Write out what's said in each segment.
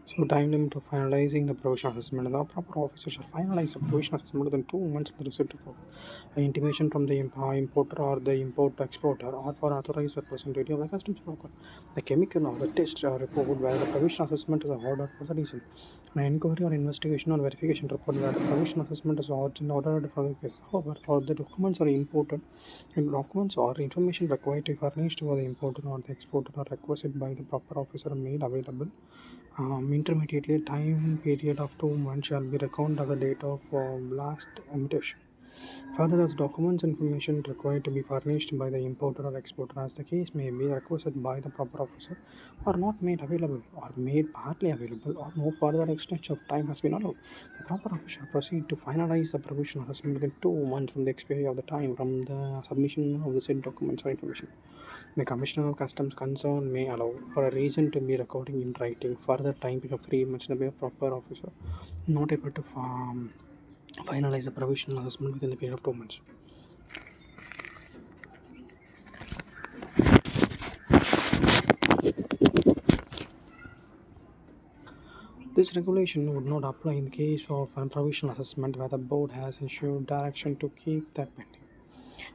So, time limit of finalizing the provisional assessment. The proper officer shall finalize the provisional assessment within 2 months of the receipt of an intimation from the importer or the import exporter or for authorized representative of the customs broker. The chemical or the test report where the provisional assessment is ordered for the reason. An inquiry or investigation or verification report where the provisional assessment is ordered for the case. However, for the documents are imported, and documents or information required to furnish to the importer or the exporter are requested by the proper officer made available. Intermediately, time period of 2 months shall be reckoned at the date of last invitation. Further, as documents information required to be furnished by the importer or exporter, as the case may be requested by the proper officer, are not made available or made partly available, or no further extension of time has been allowed, the proper officer shall proceed to finalize the provisional assessment within 2 months from the expiry of the time from the submission of the said documents or information. The Commissioner of Customs concerned may allow for a reason to be recording in writing further time period of 3 months by a proper officer not able to finalize the provisional assessment within the period of 2 months. This regulation would not apply in the case of a provisional assessment where the board has issued direction to keep that pending.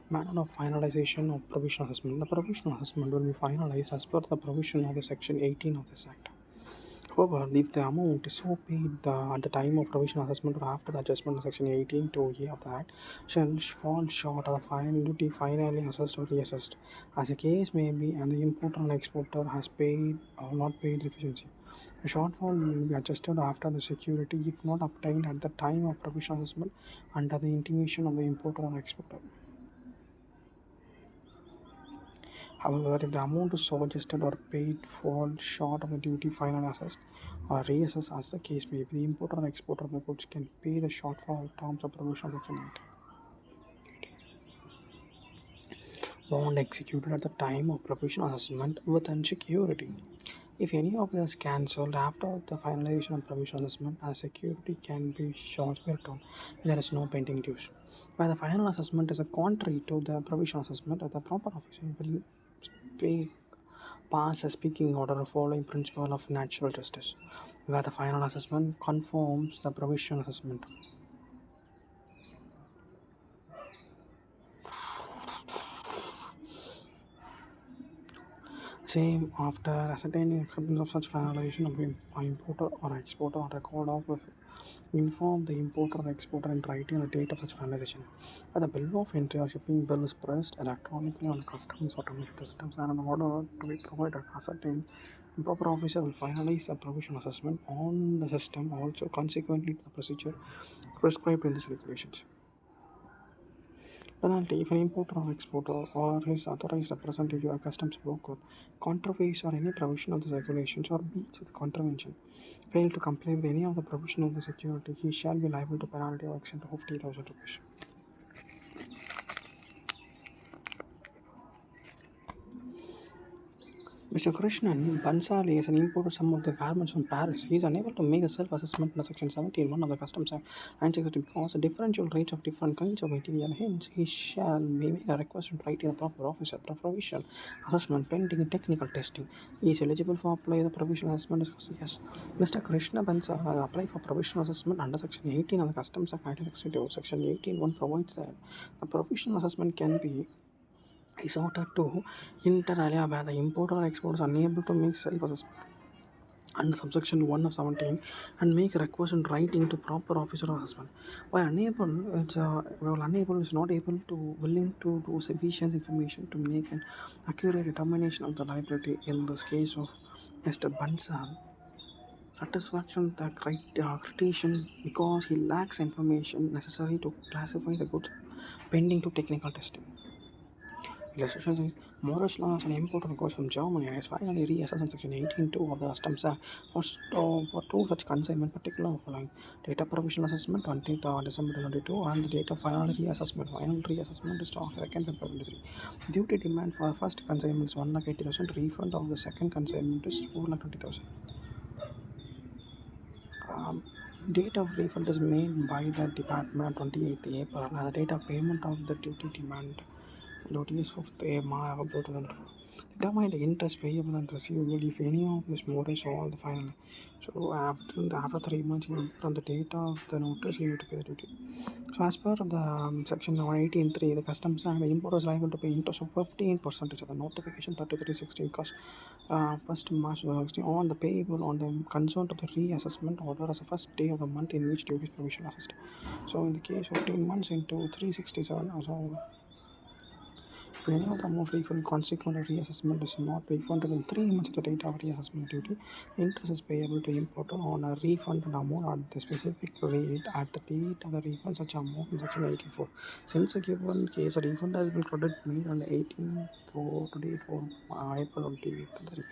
Manner of finalization of provisional assessment. The provisional assessment will be finalized as per the provision of the Section 18 of this Act. However, if the amount is so paid at the time of provisional assessment or after the adjustment of Section 18 to A of the Act shall fall short of the fine duty finally assessed or reassessed, as the case may be, and the importer and exporter has paid or not paid deficiency. The shortfall will be adjusted after the security if not obtained at the time of provisional assessment under the intimation of the importer or exporter. However, if the amount is so adjusted or paid fall short of the duty finally assessed or reassessed as the case may be, the importer or exporter of the goods can pay the shortfall in terms of provision of Section 8. Bond executed at the time of provisional assessment with insecurity. If any of this cancelled after the finalization of provisional assessment, a security can be charged return. There is no pending dues. Where the final assessment is a contrary to the provisional assessment, the proper officer will pay pass a speaking order following principle of natural justice, where the final assessment conforms the provisional assessment. Same after ascertaining acceptance of such finalization of importer or exporter on record of inform the importer or exporter in writing the date of such finalization. Where the bill of entry or shipping bill is pressed electronically on customs automation systems and an order to be provided ascertained, the proper officer will finalize the provisional assessment on the system also consequently to the procedure prescribed in these regulations. Penalty: if an importer or exporter or his authorized representative or customs broker contravenes or any provision of the regulations or breach of the contravention, fail to comply with any of the provision of the security, he shall be liable to penalty of extent of 50,000 rupees. Mr. Krishnan Bansali is an importer some of the garments from Paris. He is unable to make a self-assessment under Section 17(1) of the Customs Act 1960 because the differential rates of different kinds of material. Hence, he shall make a request to write to the proper officer. The provisional assessment pending technical testing. He is eligible for apply the provisional assessment. Yes, Mr. Krishna Bansal apply for provisional assessment under Section 18 of the Customs Act 1962. Section 18(1) provides that the provisional assessment can be resorted to inter alia where the importer or exporter is unable to make self-assessment under subsection 1 of 17 and make a request in writing to proper officer of assessment. While unable is not able to willing to do sufficient information to make an accurate determination of the liability. In this case of Mr. Bansal, satisfaction the critician because he lacks information necessary to classify the goods pending to technical testing. Illustration: Morris law is an importer of goods from Germany and is finally reassessed in Section 18(2) of the Customs Act for two such consignment particular following: date of provisional assessment 20th December 2022 and the date of final reassessment. Final reassessment is 2nd February 2023. Duty demand for the first consignment is 1,80,000. Refund of the second consignment is 4,20,000. Date of refund is made by the department on 28th April and the date of payment of the duty demand. Duty is 5th February 2024. Determine the interest payable and receivable if any of this more is all the final. So after 3 months, you from the date of the notice, you need to pay the duty. So as per the section 118.3, the Customs Act, the importer is liable to pay interest of 15% of the notification 3316 cost 1st March 2016 on the payable on the consent of the reassessment order as the first day of the month in which duty is provisionally assessed. So in the case of 15 months into 367, also if any of the amount refund consequent reassessment is not refunded in 3 months of the date of reassessment duty, interest is payable to importer on a refunded amount at the specific rate at the date of the refund such amount in section 84. Since a given case, a refund has been credited made on the 18th to date for April 2023.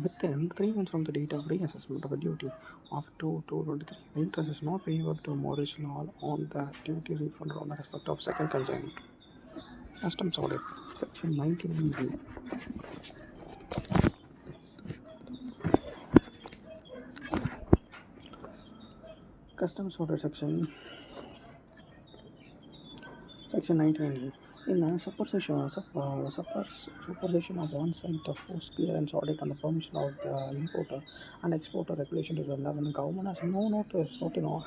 Within 3 months from the date of reassessment of the duty of 2/2/23, the interest is not payable to Maurice Law on the duty refund on the respect of second consignment. Customs audit, section 19B. Customs audit section 19A. In the supervision of on-site post clearance audit on the permission of the importer and exporter regulation 2011, the government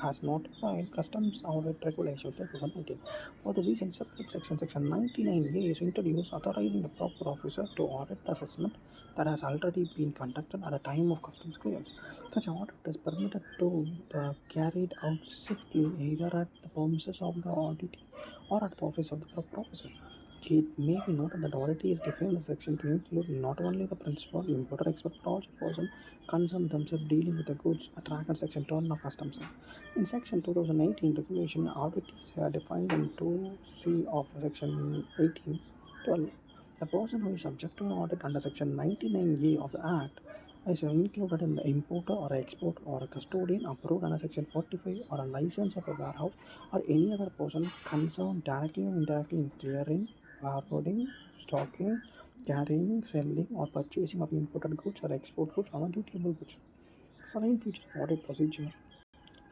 has notified customs audit regulation 2019. For the reason, separate section 99A is introduced authorizing the proper officer to audit the assessment that has already been conducted at the time of customs clearance. Such audit is permitted to carried out swiftly either at the premises of the auditee or at the office of the proper officer. It may be noted that auditee is defined in the section to include not only the principal, importer, expert, but also person concerned themselves dealing with the goods tracked in section 12 of Customs Act. In section 2018 regulation, auditees are defined in 2C of section 1812. The person who is subject to an audit under section 99A of the Act is included in the importer or export or a custodian approved under section 45 or a license of a warehouse or any other person concerned directly or indirectly in clearing, forwarding, stocking, carrying, selling or purchasing of imported goods or export goods or dutiable goods. Certain features of audit procedure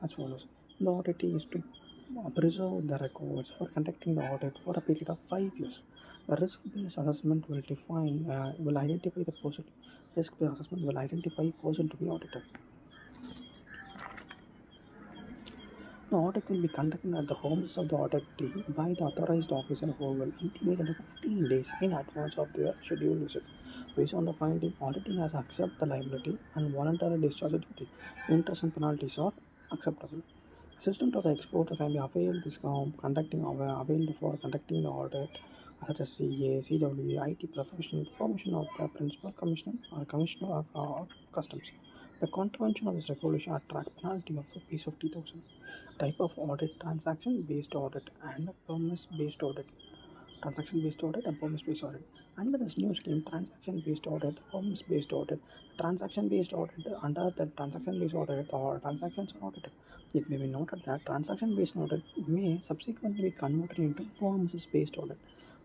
as follows. The auditee is to preserve the records for conducting the audit for a period of 5 years. The risk-based assessment will identify the person. Risk-based assessment will identify person to be audited. The audit will be conducted at the homes of the auditee by the authorized officer who will intimate under 15 days in advance of their scheduled visit. Based on the finding, auditing has accepted the liability and voluntarily discharge the duty. Interest and penalties are acceptable. Assistant of the exporter can be availed for conducting the audit, such as CA, CWA, IT professional, with permission of the principal commissioner or commissioner of customs. The contravention of this regulation attract penalty of Rs 50,000. Type of audit: transaction-based audit and promise-based audit. Transaction-based audit and promise-based audit. Under this new scheme, transaction-based audit, promise-based audit, transaction-based audit, under the transaction-based audit or transactions are audited. It may be noted that transaction-based audit may subsequently be converted into promises-based audit.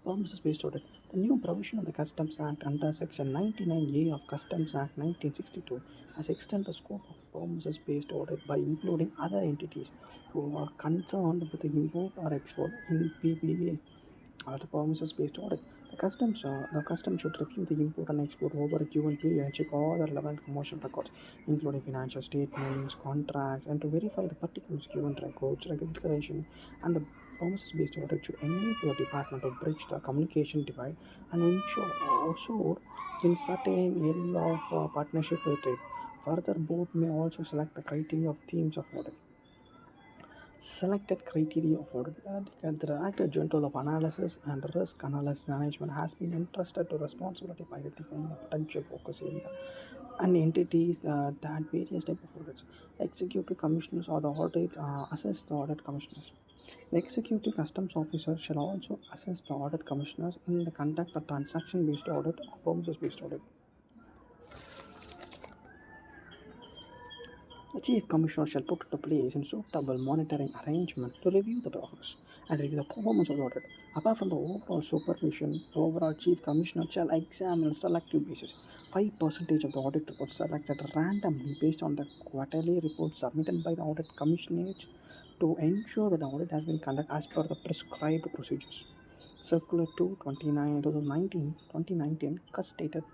Promises-based audit. The new provision of the Customs Act under Section 99A of Customs Act 1962 has extended the scope of promises-based audit by including other entities who are concerned with the import or export in PBA or the promises-based audit. The customs should review the import and export over a given period and check all the relevant commercial records, including financial statements, contracts, and to verify the particulars given records, declaration, and the promises-based audit should enable the department to bridge the communication divide and ensure also in certain area of partnership with trade. Further, board may also select the criteria of themes of audit. Selected criteria of audit. The Director General of Analysis and Risk Analysis Management has been entrusted to responsibility by identifying the potential focus area and entities that various types of audits. Executive commissioners or the audit assess the audit commissioners. The executive customs officer shall also assess the audit commissioners in the conduct of transaction-based audit or promises-based audit. The Chief Commissioner shall put into place a suitable monitoring arrangement to review the progress and review the performance of the audit. Apart from the overall supervision, the overall Chief Commissioner shall examine on a selective basis 5% of the audit reports selected randomly based on the quarterly report submitted by the Audit Commissioner to ensure that the audit has been conducted as per the prescribed procedures. Circular 229 2019, cus dated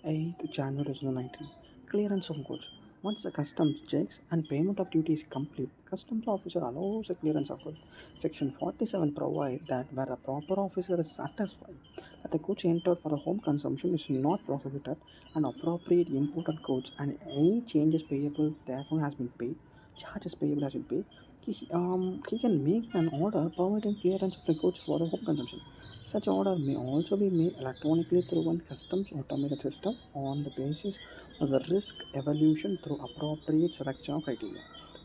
8th January 2019. Clearance of goods. Once the customs checks and payment of duty is complete, customs officer allows a clearance of goods. Section 47 provides that where the proper officer is satisfied that the goods entered for the home consumption is not prohibited and appropriate imported goods and any changes payable therefore has been paid, charges payable has been paid, he can make an order permitting clearance of the goods for the home consumption. Such order may also be made electronically through one customs automated system on the basis of the risk evaluation through appropriate selection criteria.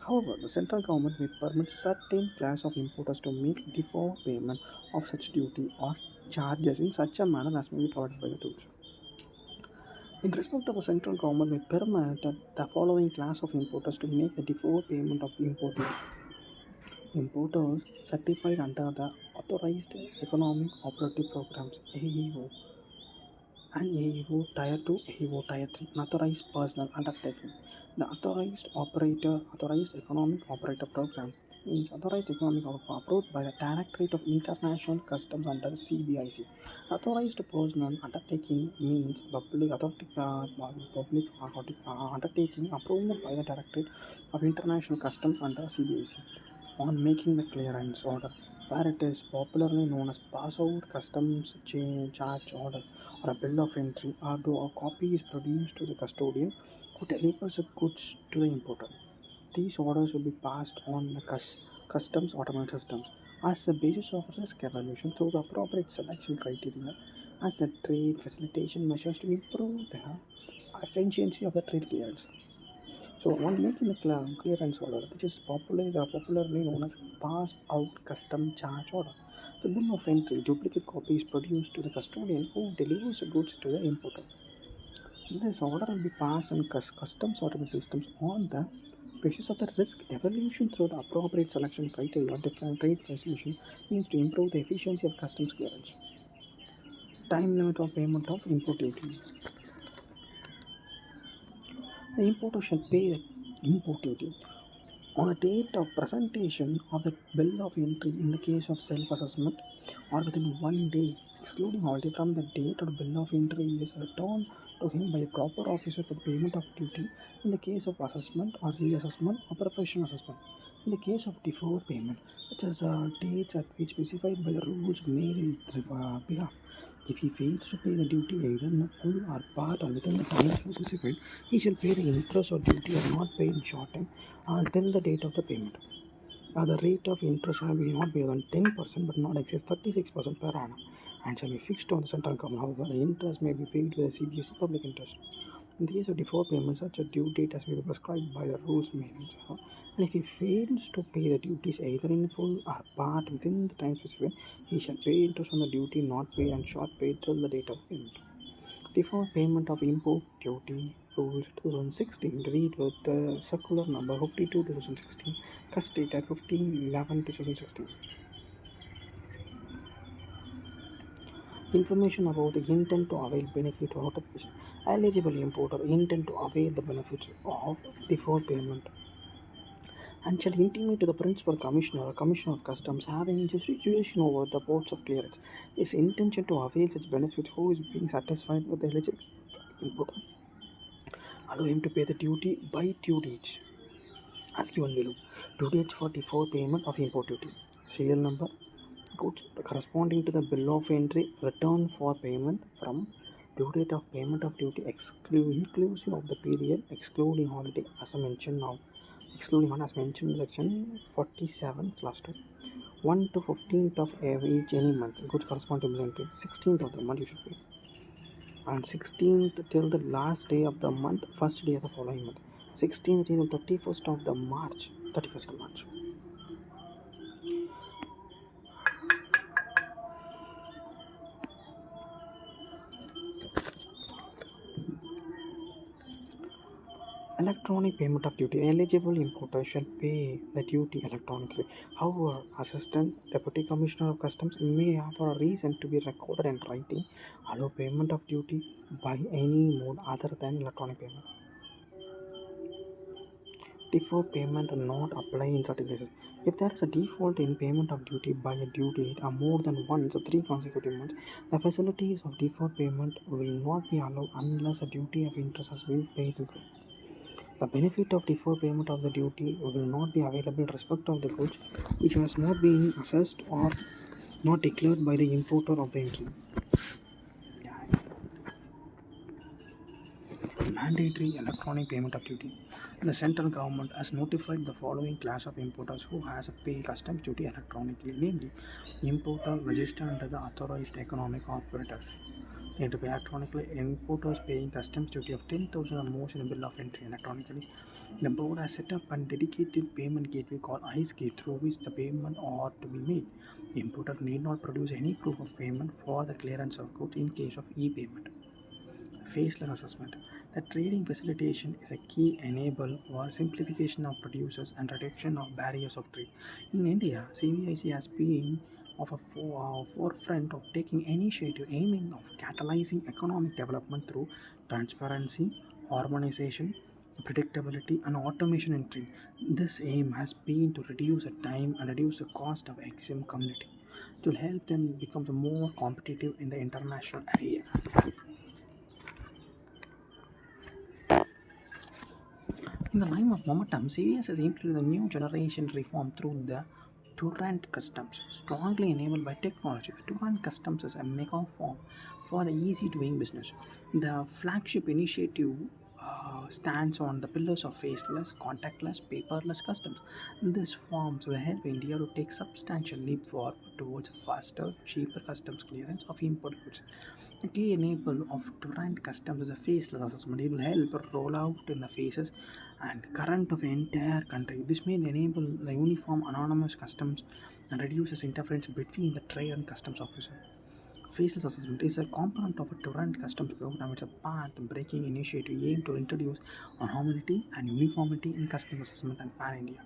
However, the central government may permit certain class of importers to make default payment of such duty or charges in such a manner as may be provided by the rules. In respect of the central government may permit the following class of importers to make the default payment of import duty. Importers certified under the Authorized Economic Operative Programs (AEO) and AEO Tier 2, AEO Tier 3, unauthorized personal undertaking. The Authorized Economic Operator Program means Authorized Economic Operator approved by the Directorate of International Customs under the CBIC. Authorized Personal Undertaking means public undertaking approved by the Directorate of International Customs under CBIC on making the clearance order, where it is popularly known as pass out customs charge order or a bill of entry, or though a copy is produced to the custodian who delivers the goods to the importer. These orders will be passed on the customs automated systems as the basis of risk evaluation through the appropriate selection criteria as the trade facilitation measures to improve the efficiency of the trade clearance. So, one making the clearance order, which is popularly known as pass out custom charge order. The bill of entry, duplicate copy is produced to the custodian who delivers the goods to the importer. This order will be passed on customs automated systems on the basis of the risk evaluation through the appropriate selection criteria. Different trade resolution means to improve the efficiency of customs clearance. Time limit of payment of import duty. The importer shall pay the import duty on the date of presentation of the bill of entry in the case of self-assessment or within 1 day, excluding holiday from the date of the bill of entry is returned to him by a proper officer for the payment of duty in the case of assessment or reassessment or professional assessment. In the case of deferred payment, which is dates at which specified by the rules made in behalf. If he fails to pay the duty either in full or part or within the time specified, he shall pay the interest or duty or not paid in short time until the date of the payment. The rate of interest shall be not be than 10% but not exceed 36% per annum and shall be fixed on the central government. However, the interest may be paid with a CBSE public interest. In the case of default payment, such a due date has been prescribed by the rules manager, and if he fails to pay the duties either in full or part within the time specified, he shall pay interest on the duty not paid and short paid till the date of payment. Default payment of import duty rules 2016 read with the circular number 52 2016, cus dated 15/11 2016. Information about the intent to avail benefit or notification. Eligible importer intend to avail the benefits of default payment and shall intimate to the principal commissioner or commissioner of customs having jurisdiction over the ports of clearance his intention to avail such benefits who is being satisfied with the eligible importer. Allow him to pay the duty by due date as given below. Due date for default payment of import duty. Serial number goods corresponding to the bill of entry return for payment from due date of payment of duty inclusive of the period excluding holiday as mentioned in section 47 class 2. 1 to 15th of each any month goods corresponding to bill entry. 16th of the month you should pay and 16th till the last day of the month, first day of the following month. 16th till 31st of the March, 31st of March. Electronic payment of duty. Eligible importer shall pay the duty electronically. However, Assistant Deputy Commissioner of Customs may have a reason to be recorded in writing allow payment of duty by any mode other than electronic payment. deferred payment are not apply in certain cases. If there is a default in payment of duty by a due date or more than once or 3 consecutive months, the facilities of deferred payment will not be allowed unless a duty of interest has been paid in full. The benefit of deferred payment of the duty will not be available in respect of the goods which has not been assessed or not declared by the importer of the entry. Mandatory electronic payment of duty. The central government has notified the following class of importers who has to pay customs duty electronically, namely importer registered under the authorized economic operators. They have to pay electronically. Importers paying customs duty of 10,000 or more in the bill of entry electronically. The board has set up a dedicated payment gateway called icegate through which the payment ought to be made. The importer need not produce any proof of payment for the clearance of goods in case of e-payment. Faceless assessment. The trading facilitation is a key enabler for simplification of producers and reduction of barriers of trade. In India, CBIC has been of a forefront of taking initiative aiming of catalyzing economic development through transparency, harmonization, predictability, and automation in trade. This aim has been to reduce the time and reduce the cost of XM community to help them become more competitive in the international area. In the line of momentum, CVS has implemented a new generation reform through the Turant Customs, strongly enabled by technology. The Turant Customs is a mega form for the easy doing business. The flagship initiative stands on the pillars of faceless, contactless, paperless customs. These forms will help India to take substantial leap forward towards faster, cheaper customs clearance of import goods. The key enabler of Turant Customs is a faceless assessment. It will help roll out in the faces and current of the entire country. This may enable the uniform anonymous customs and reduces interference between the trade and customs officer. Faceless assessment is a component of a Turant Customs program. It's a path-breaking initiative aimed to introduce anonymity and uniformity in customs assessment and pan-India.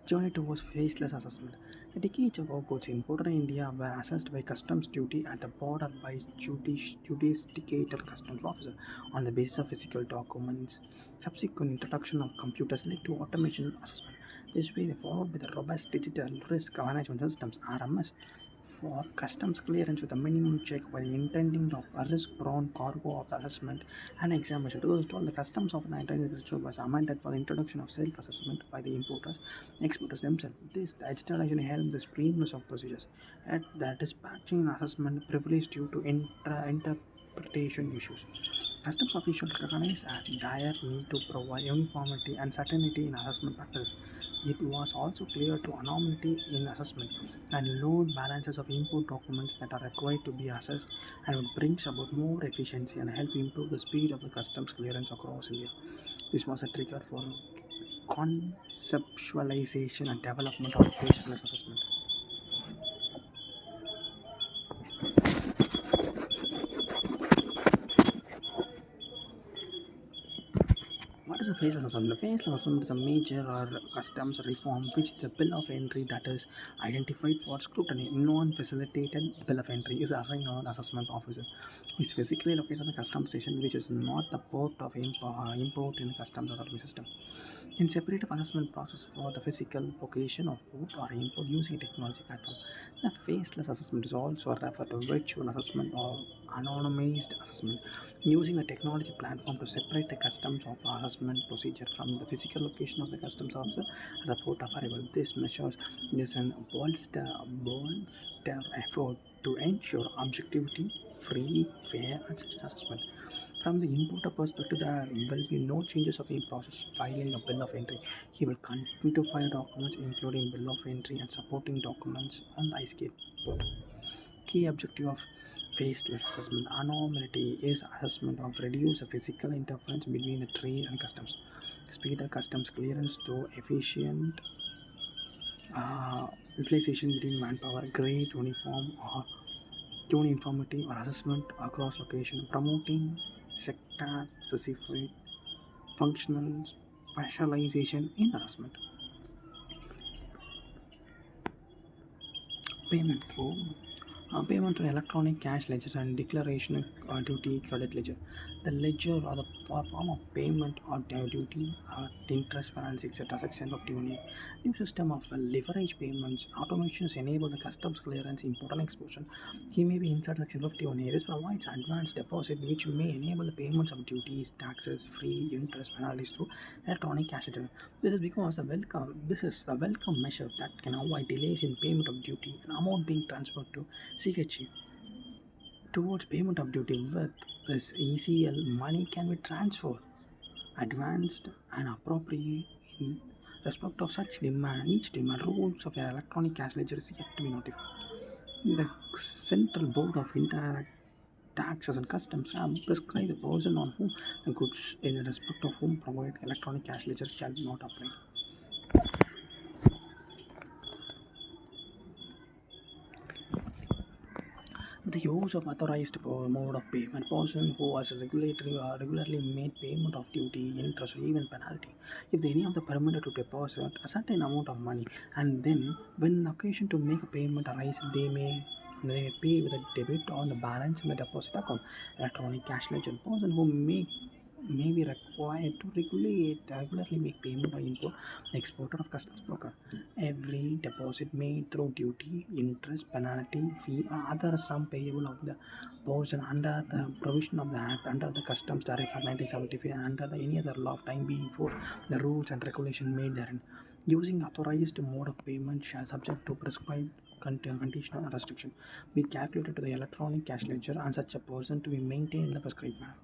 Journey towards faceless assessment. The decades ago, goods imported in India were assessed by customs duty at the border by judicated customs officer on the basis of physical documents. Subsequent introduction of computers led to automation assessment. This way, followed by the robust digital risk management systems (RMS) for customs clearance with a minimum check while intending of a risk-prone cargo of assessment and examination. 2012, the customs of 1962 was amended for the introduction of self-assessment by the importers, exporters themselves. This digitalization helped the streamliness of procedures. At the dispatching assessment privilege due to interpretation issues. Customs officials recognize a dire need to provide uniformity and certainty in assessment practice. It was also clear to anomaly in assessment and load balances of import documents that are required to be assessed and would bring about more efficiency and help improve the speed of the customs clearance across India. This was a trigger for conceptualization and development of faceless assessment. What is a faceless assessment? A faceless assessment is a major or customs reform which the bill of entry that is identified for scrutiny. Non-facilitated bill of entry is assigned an assessment officer who is physically located at the customs station, which is not the port of import in the customs authority system. In separate assessment process for the physical location of port or import using technology platform. The faceless assessment is also referred to virtual assessment or anonymized assessment using a technology platform to separate the customs of assessment procedure from the physical location of the customs officer at the port of arrival. This measures is an bolster effort to ensure objectivity, free, fair, and such assessment. From the importer perspective, there will be no changes of in-process filing a bill of entry. He will continue to file documents including bill of entry and supporting documents on the icegate port. Key objective of faceless assessment. Anomaly is assessment of reduce physical interference between the trade and customs. Speed of customs clearance through efficient utilization between manpower, great uniformity or assessment across location, promoting sector specific functional specialization in assessment. Payment through Payment to electronic cash ledger and declaration duty credit ledger. The ledger or the form of payment or duty or interest penalty etc. Section 51A. New system of leverage payments. Automations enable the customs clearance, import and exportation. He may be inside Section 51A. This provides advanced deposit which may enable the payments of duties, taxes, free interest penalties through electronic cash ledger. This is the welcome measure that can avoid delays in payment of duty and amount being transferred to CHE. Towards payment of duty with this ECL, money can be transferred, advanced and appropriate in respect of such demand. Each demand rules of an electronic cash ledger is yet to be notified. The Central Board of Indirect Taxes and Customs have prescribed the person on whom the goods in respect of whom provide electronic cash ledger shall not apply. The use of authorized mode of payment, person who has regularly made payment of duty, interest, or even penalty, if any of the permitted to deposit a certain amount of money, and then when the occasion to make a payment arises, they may pay with a debit on the balance in the deposit account. Electronic cash ledger, person who may be required to regularly make payment or import exporter of customs broker. Every deposit made through duty, interest, penalty, fee, or other sum payable of the person under the provision of the Act, under the Customs Tariff Act 1975, and under any other law of time being forced, the rules and regulations made therein. Using authorized mode of payment shall subject to prescribed conditional restriction be calculated to the electronic cash ledger and such a person to be maintained in the prescribed manner.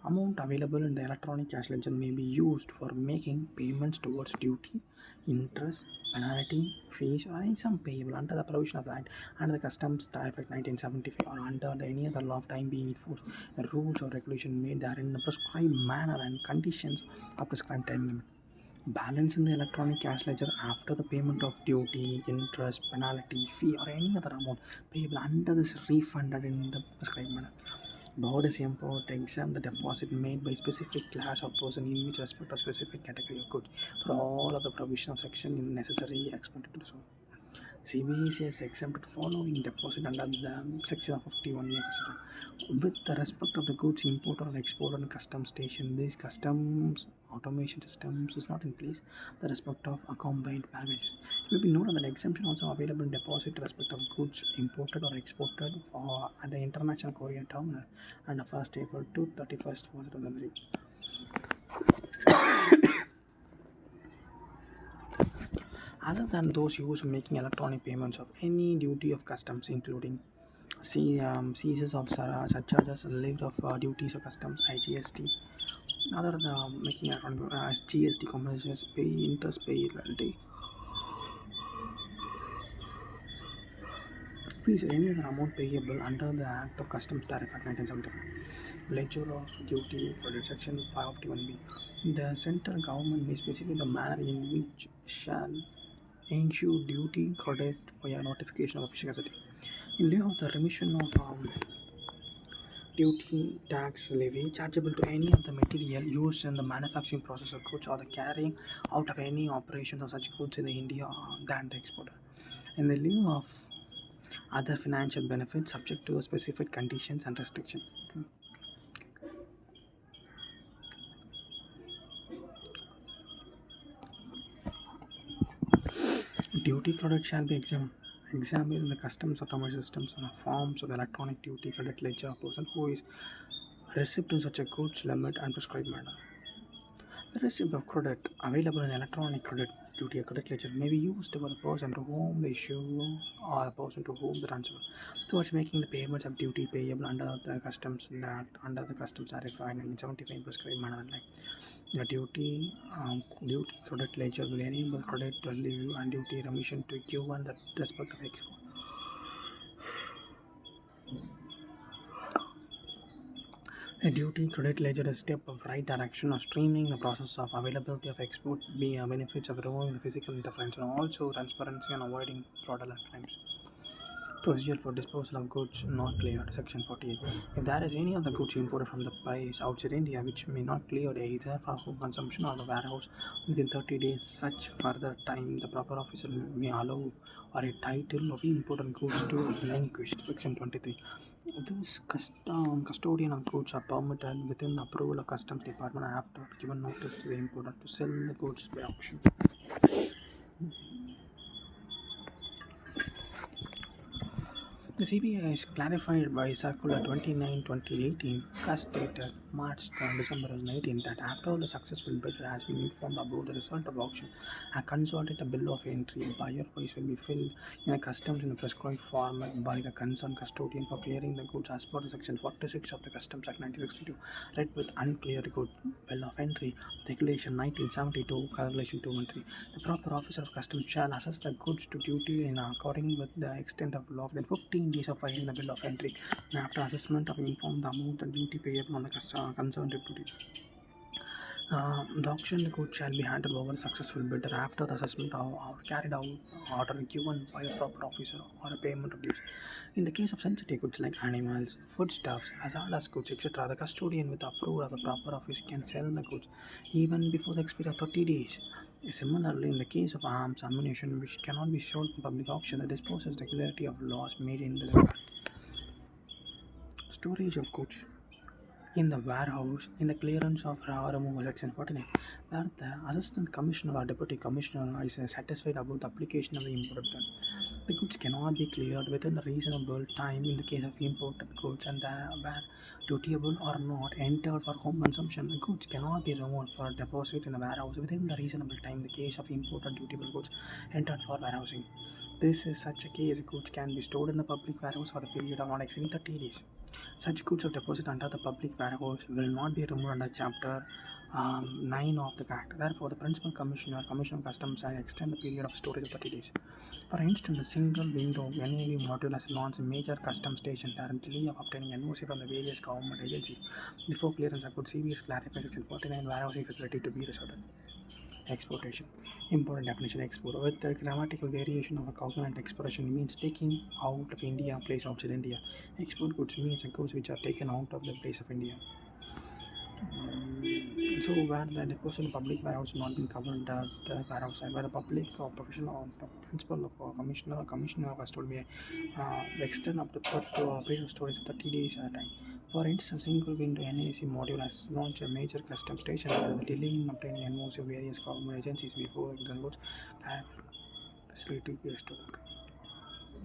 Amount available in the electronic cash ledger may be used for making payments towards duty, interest, penalty, fees, or any sum payable under the provision of the Act, under the Customs Tariff Act 1975, or under any other law of time being enforced. The rules or regulation made therein in the prescribed manner and conditions of prescribed time limit. Balance in the electronic cash ledger after the payment of duty, interest, penalty, fee, or any other amount payable under this refunded in the prescribed manner. Board is empowered to exempt the deposit made by specific class or person in which respect a specific category of goods for all of the provision of section necessary expected to do so. CBSE is exempted following deposit under the section of 51A with the respect of the goods imported or exported in customs station. These customs automation systems is not in place. The respect of accompanied baggage. It will be noted that exemption also available in deposit respect of goods imported or exported for at the international courier terminal and the 1st April to 31st March 2003. Other than those used in making electronic payments of any duty of customs, including seizures of surcharges, levy of duties of customs, IGST, other than making electronic GST compensations, pay interest, pay royalty, fees, any other amount payable under the Act of Customs Tariff Act 1975. Ledger of Duty Credit Section 551B. The central government may specify the manner in which shall ensure duty credit via notification of official gazette. In lieu of the remission of duty, tax, levy chargeable to any of the material used in the manufacturing process of goods or the carrying out of any operations of such goods in the India than the exporter. In the lieu of other financial benefits subject to specific conditions and restrictions. Duty credit shall be examined in the customs automation systems on forms of electronic duty credit ledger of person who is receipt in such a goods limit and prescribed manner. The receipt of credit available in electronic credit duty or credit ledger may be used for the person to whom the issue or a person to whom the transfer towards making the payments of duty payable under the Customs Act, under the Customs Tariff Act 1975 prescribed manner. Like the duty credit ledger will enable credit value and duty remission to given the respect of export. A duty credit ledger is a step of right direction of streamlining the process of availability of export benefits of removing the physical interference and also transparency and avoiding fraudulent claims. Procedure for disposal of goods not cleared. Section 48. If there is any of the goods imported from the place outside India which may not cleared either for home consumption or the warehouse within 30 days, such further time the proper officer may allow or a title of important goods to relinquished. Section 23. Those custodian of goods are permitted within the approval of Customs Department after given notice to the importer to sell the goods by auction. The CBI is clarified by Circular 29/2018, dated March to December 2018, that after the successful bidder has been informed about the result of auction, a consolidated bill of entry buyer price will be filled in a customs in the prescribed format by the concerned custodian for clearing the goods as per Section 46 of the Customs Act 1962, read with uncleared good bill of entry, Regulation 1972, Regulation 213. The proper officer of customs shall assess the goods to duty in according with the extent of law within 15 days of filing the bill of entry, and after assessment of inform the amount and duty payable on the concerned deputy. The auction goods shall be handed over to successful bidder after the assessment or carried out order given by a proper officer or a payment of dues. In the case of sensitive goods like animals, foodstuffs, hazardous goods, etc., the custodian with approval of the proper office can sell the goods even before the expiry of 30 days. Similarly, in the case of arms, ammunition which cannot be sold in public auction, the disposal regularity of laws made in the storage of goods in the warehouse in the clearance of raw removal. Section 49, where the assistant commissioner or deputy commissioner is satisfied about the application of the imported goods. The goods cannot be cleared within the reasonable time in the case of imported goods and where dutiable or not entered for home consumption. The goods cannot be removed for deposit in the warehouse within the reasonable time in the case of imported dutiable goods entered for warehousing. This is such a case, goods can be stored in the public warehouse for the period of not exceeding 30 days. Such goods of deposit under the public warehouse will not be removed under Chapter 9 of the Act. Therefore, the Principal Commissioner, Commissioner of Customs, shall extend the period of storage of 30 days. For instance, a single window NAV module has launched a major customs station during delay of obtaining NOC from the various government agencies before clearance of goods. CBS clarifies Section 49 warehousing facility to be resorted. Exportation. Important definition: export. With the grammatical variation of a cognate expression means taking out of India, place outside India. Export goods means goods which are taken out of the place of India. So where the deposit in public warehouse not been covered, the warehouse side, where the public or professional or principal of commissioner was told me extend up to period of storage of 30 days at a time. For instance, single window NAC module has launched a major custom station where the delay in obtaining NOC of various government agencies before it downloads facility to be restored.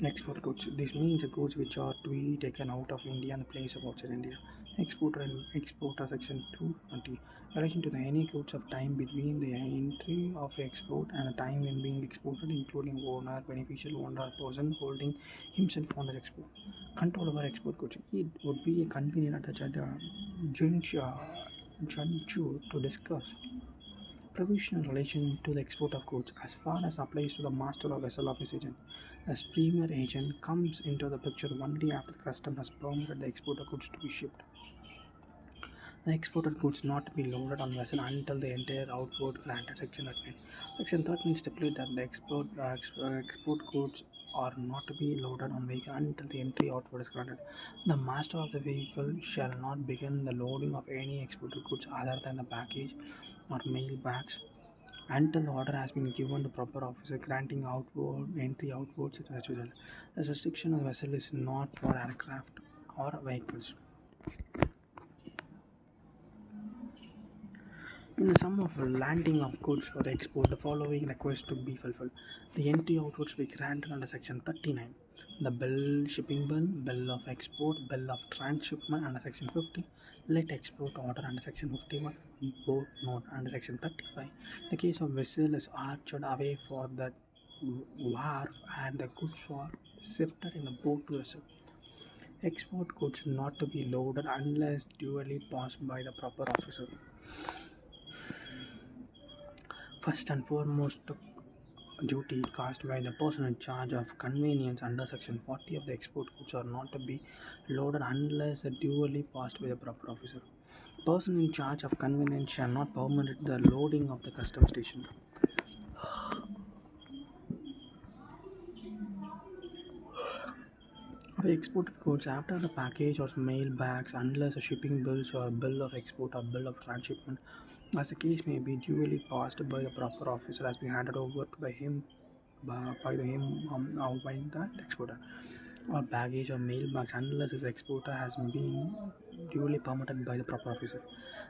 Export goods. This means goods which are to be taken out of India and place of outside India. Exporter and exporter. Section 220. Relation to the any goods of time between the entry of export and the time when being exported, including owner, beneficial owner, person holding himself on the export. Control over export goods. It would be convenient at the juncture to discuss provision in relation to the export of goods as far as applies to the master or vessel office agent. The streamer agent comes into the picture only after the custom has permitted the exported goods to be shipped. The exported goods not to be loaded on vessel until the entire outward granted. Section 13. Section 13 stipulates that the export goods are not to be loaded on vehicle until the entry outward is granted. The master of the vehicle shall not begin the loading of any exported goods other than the baggage or mail bags until the order has been given to proper officer granting outward entry outwards as well. The restriction of the vessel is not for aircraft or vehicles. In the sum of landing of goods for the export, the following request to be fulfilled. The entry outwards to be granted under Section 39. The bill, shipping bill, bill of export, bill of transshipment under Section 50, let export order under Section 51, boat note under Section 35. The case of vessel is arched away for the wharf and the goods are sifted in the boat to vessel. Export goods not to be loaded unless duly passed by the proper officer. First and foremost, duty cast by the person in charge of conveyance under Section 40 of the export goods are not to be loaded unless duly passed by the proper officer. Person in charge of conveyance shall not permit the loading of the custom station. For exported goods, after the package or mail bags, unless a shipping bills or bill of export or bill of transshipment, as the case may be duly passed by the proper officer, has been handed over by him by the him by the exporter, or baggage or mail bags, unless his exporter has been duly permitted by the proper officer.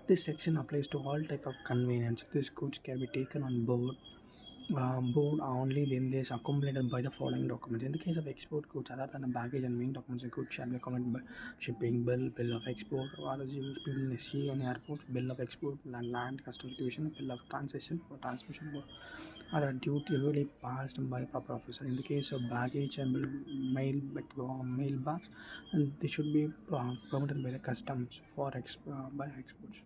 This section applies to all type of conveyance. These goods can be taken on board only when they is accumulated by the following documents. In the case of export goods, other than the baggage and main documents, the goods shall be accumulated by shipping bill, bill of export, or other used in the sea and airports, bill of export, land customs division, bill of transition or transmission board, are duly passed by proper officer. In the case of baggage and mail bags, and they should be permitted by the customs for by exports.